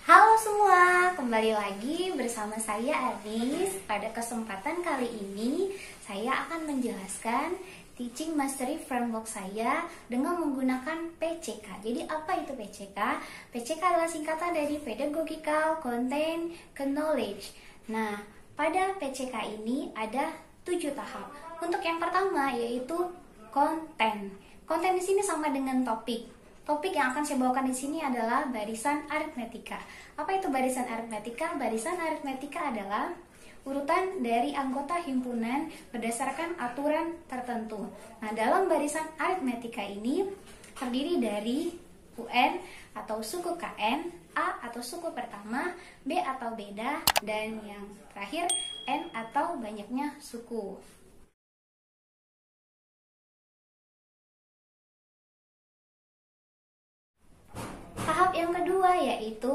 Halo semua, kembali lagi bersama saya Adis. Pada kesempatan kali ini, saya akan menjelaskan Teaching Mastery Framework saya dengan menggunakan PCK. Jadi apa itu PCK? PCK adalah singkatan dari Pedagogical Content Knowledge. Nah, pada PCK ini ada 7 tahap. Untuk yang pertama yaitu konten. Konten di sini sama dengan topik. Topik yang akan saya bawakan di sini adalah barisan aritmetika. Apa itu barisan aritmetika? Barisan aritmetika adalah urutan dari anggota himpunan berdasarkan aturan tertentu. Nah, dalam barisan aritmetika ini terdiri dari UN atau suku KN, A atau suku pertama, B atau beda, dan yang terakhir N atau banyaknya suku. Tahap yang kedua yaitu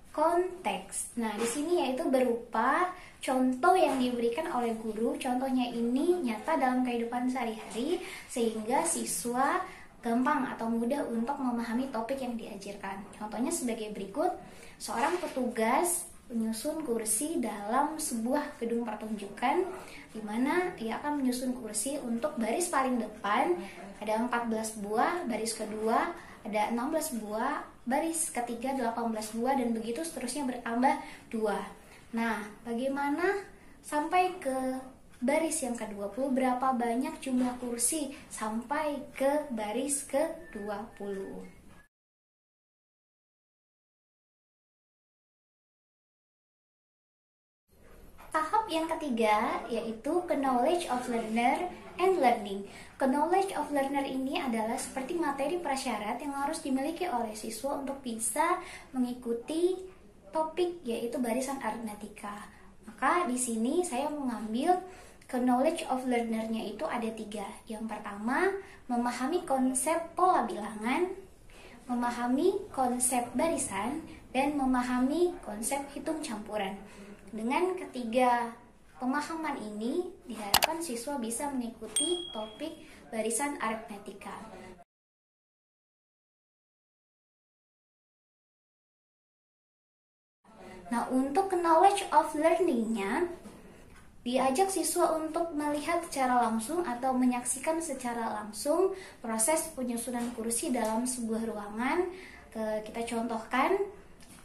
konteks. Nah, di sini yaitu berupa contoh yang diberikan oleh guru. Contohnya ini nyata dalam kehidupan sehari-hari sehingga siswa gampang atau mudah untuk memahami topik yang diajarkan. Contohnya sebagai berikut. Seorang petugas menyusun kursi dalam sebuah gedung pertunjukan di mana ia akan menyusun kursi untuk baris paling depan ada 14 buah, baris kedua ada 16 buah, baris ketiga 18 buah, dan begitu seterusnya bertambah 2. Nah, bagaimana sampai ke baris yang ke-20? Berapa banyak jumlah kursi sampai ke baris ke-20? Tahap yang ketiga yaitu knowledge of learner and learning. Knowledge of learner ini adalah seperti materi prasyarat yang harus dimiliki oleh siswa untuk bisa mengikuti topik yaitu barisan aritmetika. Maka di sini saya mengambil knowledge of learner-nya itu ada 3. Yang pertama, memahami konsep pola bilangan, memahami konsep barisan, dan memahami konsep hitung campuran. Dengan ketiga pemahaman ini, diharapkan siswa bisa mengikuti topik barisan aritmetika. Nah, untuk knowledge of learning-nya, diajak siswa untuk melihat secara langsung atau menyaksikan secara langsung proses penyusunan kursi dalam sebuah ruangan. Kita contohkan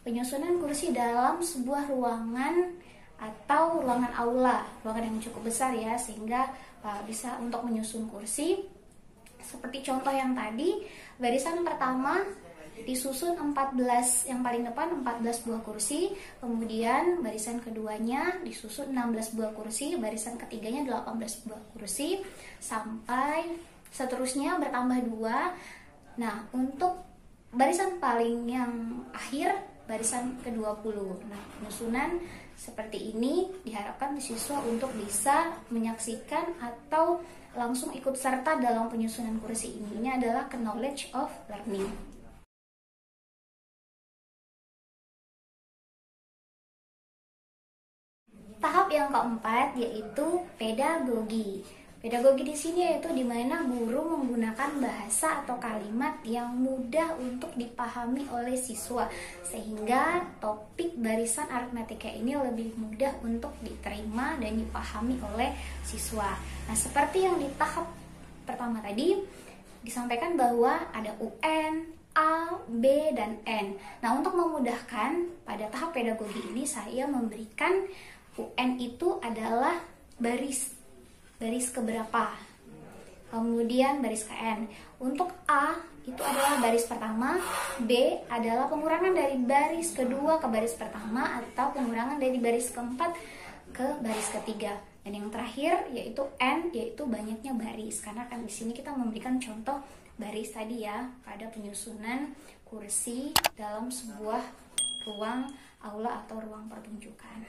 penyusunan kursi dalam sebuah ruangan atau ruangan aula, ruangan yang cukup besar ya, sehingga bisa untuk menyusun kursi. Seperti contoh yang tadi, barisan pertama disusun 14, yang paling depan 14 buah kursi, kemudian barisan keduanya disusun 16 buah kursi, barisan ketiganya 18 buah kursi, sampai seterusnya bertambah 2. Nah, untuk barisan paling yang akhir, barisan ke-20. Nah, penyusunan seperti ini diharapkan siswa untuk bisa menyaksikan atau langsung ikut serta dalam penyusunan kursi ini. Ini adalah knowledge of learning. Tahap yang keempat yaitu pedagogi. Pedagogi di sini yaitu di mana guru menggunakan bahasa atau kalimat yang mudah untuk dipahami oleh siswa sehingga topik barisan aritmetika ini lebih mudah untuk diterima dan dipahami oleh siswa. Nah, seperti yang di tahap pertama tadi disampaikan bahwa ada UN, A, B, dan N. Nah, untuk memudahkan pada tahap pedagogi ini saya memberikan UN itu adalah baris keberapa, kemudian baris KN. Untuk A itu adalah baris pertama, B adalah pengurangan dari baris kedua ke baris pertama atau pengurangan dari baris keempat ke baris ketiga. Dan yang terakhir yaitu N, yaitu banyaknya baris. Karena kan di sini kita memberikan contoh baris tadi ya pada penyusunan kursi dalam sebuah ruang aula atau ruang pertunjukan.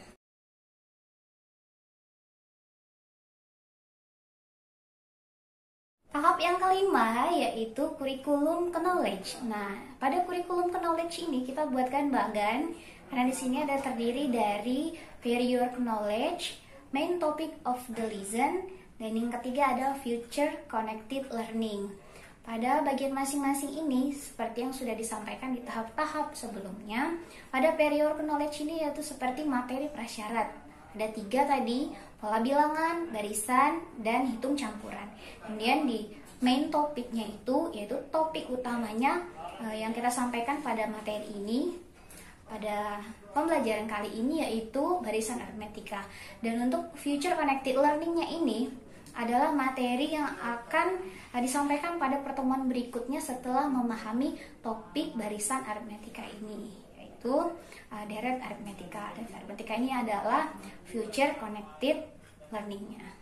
Tahap yang kelima yaitu kurikulum knowledge. Nah, pada kurikulum knowledge ini kita buatkan bagan karena di sini ada terdiri dari prior knowledge, main topic of the lesson, dan yang ketiga ada future connected learning. Pada bagian masing-masing ini, seperti yang sudah disampaikan di tahap-tahap sebelumnya, pada prior knowledge ini yaitu seperti materi prasyarat. Ada 3 tadi, pola bilangan, barisan, dan hitung campuran. Kemudian di main topiknya itu, yaitu topik utamanya yang kita sampaikan pada materi ini, pada pembelajaran kali ini yaitu barisan aritmetika. Dan untuk future connected learningnya ini adalah materi yang akan disampaikan pada pertemuan berikutnya setelah memahami topik barisan aritmetika ini, yaitu deret aritmetika. Dan aritmetika ini adalah future connected learningnya.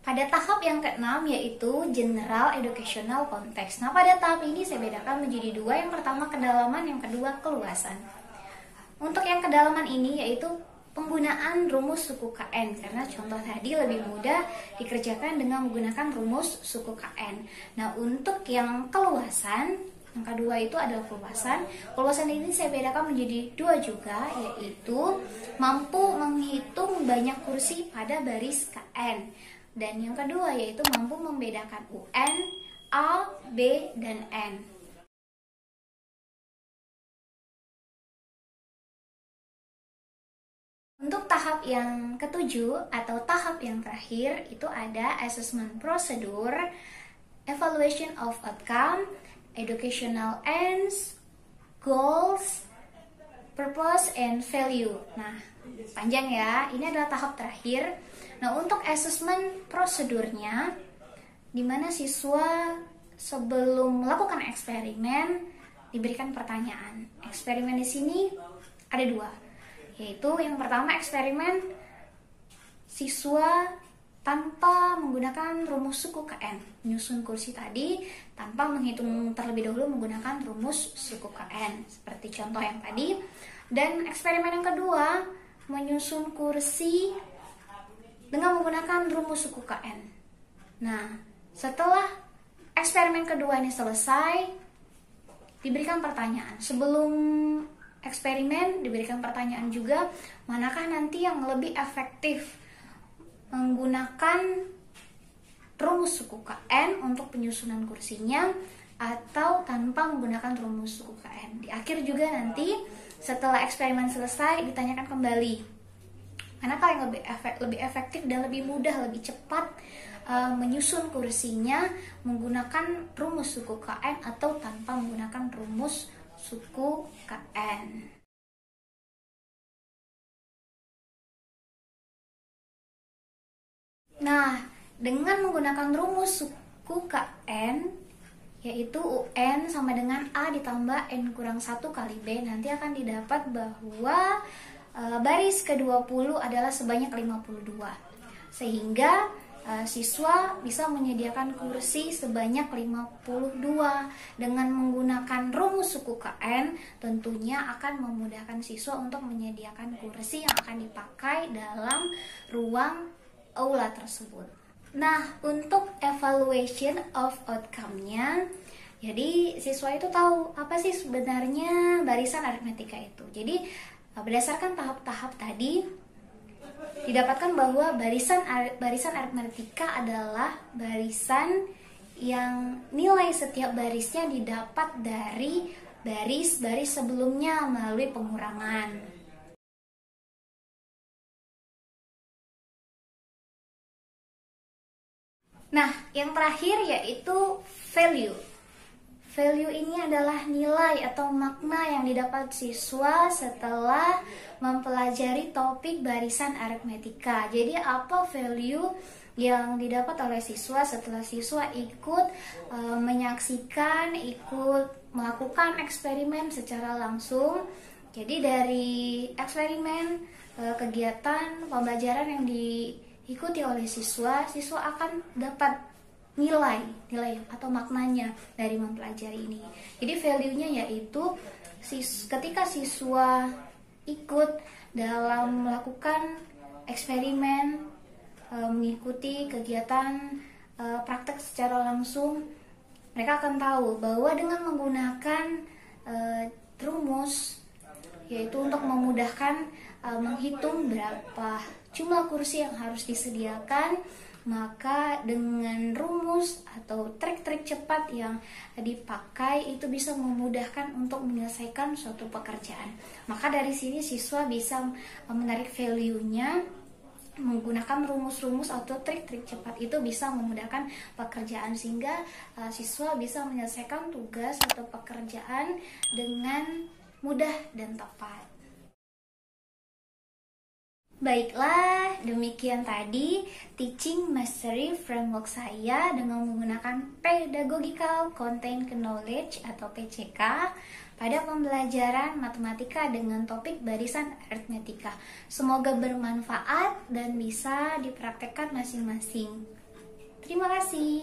Pada tahap yang keenam yaitu general educational context. Nah, pada tahap ini saya bedakan menjadi 2, yang pertama kedalaman, yang kedua keluasan. Untuk yang kedalaman ini yaitu penggunaan rumus suku KN, karena contoh tadi lebih mudah dikerjakan dengan menggunakan rumus suku KN. Nah, untuk yang keluasan, yang kedua itu adalah keluasan. Keluasan ini saya bedakan menjadi 2 juga, yaitu mampu menghitung banyak kursi pada baris KN. Dan yang kedua yaitu mampu membedakan UN, A, B, dan N. Untuk tahap yang ketujuh atau tahap yang terakhir itu ada assessment procedure, evaluation of outcome, educational aims, goals, purpose, and value. Nah, panjang ya, ini adalah tahap terakhir. Nah, untuk assessment prosedurnya, di mana siswa sebelum melakukan eksperimen diberikan pertanyaan. Eksperimen di sini ada 2, yaitu yang pertama eksperimen siswa tanpa menggunakan rumus suku KN, menyusun kursi tadi tanpa menghitung terlebih dahulu menggunakan rumus suku KN, seperti contoh yang tadi. Dan eksperimen yang kedua menyusun kursi dengan menggunakan rumus suku KN. Nah, setelah eksperimen kedua ini selesai, diberikan pertanyaan. Sebelum eksperimen diberikan pertanyaan juga, manakah nanti yang lebih efektif menggunakan rumus suku KN untuk penyusunan kursinya atau tanpa menggunakan rumus suku KN. Di akhir juga nanti setelah eksperimen selesai ditanyakan kembali manakah yang lebih efektif dan lebih mudah, lebih cepat menyusun kursinya menggunakan rumus suku KN atau tanpa menggunakan rumus suku KN. Nah, dengan menggunakan rumus suku KN, yaitu UN sama dengan A ditambah N kurang 1 kali B, nanti akan didapat bahwa baris ke-20 adalah sebanyak 52. Sehingga siswa bisa menyediakan kursi sebanyak 52. Dengan menggunakan rumus suku KN, tentunya akan memudahkan siswa untuk menyediakan kursi yang akan dipakai dalam ruang aula tersebut. Nah, untuk evaluation of outcome-nya, jadi siswa itu tahu apa sih sebenarnya barisan aritmetika itu. Jadi berdasarkan tahap-tahap tadi didapatkan bahwa barisan aritmetika adalah barisan yang nilai setiap barisnya didapat dari baris-baris sebelumnya melalui pengurangan. Nah, yang terakhir yaitu value. Value ini adalah nilai atau makna yang didapat siswa setelah mempelajari topik barisan aritmetika. Jadi apa value yang didapat oleh siswa setelah siswa ikut menyaksikan, ikut melakukan eksperimen secara langsung. Jadi dari eksperimen, kegiatan pembelajaran yang diikuti oleh siswa, siswa akan dapat nilai atau maknanya dari mempelajari ini. Jadi value-nya yaitu ketika siswa ikut dalam melakukan eksperimen, mengikuti kegiatan praktek secara langsung, mereka akan tahu bahwa dengan menggunakan rumus, yaitu untuk memudahkan menghitung berapa jumlah kursi yang harus disediakan, maka dengan rumus atau trik-trik cepat yang dipakai itu bisa memudahkan untuk menyelesaikan suatu pekerjaan. Maka dari sini siswa bisa menarik value-nya, menggunakan rumus-rumus atau trik-trik cepat itu bisa memudahkan pekerjaan, sehingga siswa bisa menyelesaikan tugas atau pekerjaan dengan mudah dan tepat. Baiklah, demikian tadi Teaching Mastery Framework saya dengan menggunakan Pedagogical Content Knowledge atau PCK pada pembelajaran matematika dengan topik barisan aritmetika. Semoga bermanfaat dan bisa dipraktekkan masing-masing. Terima kasih.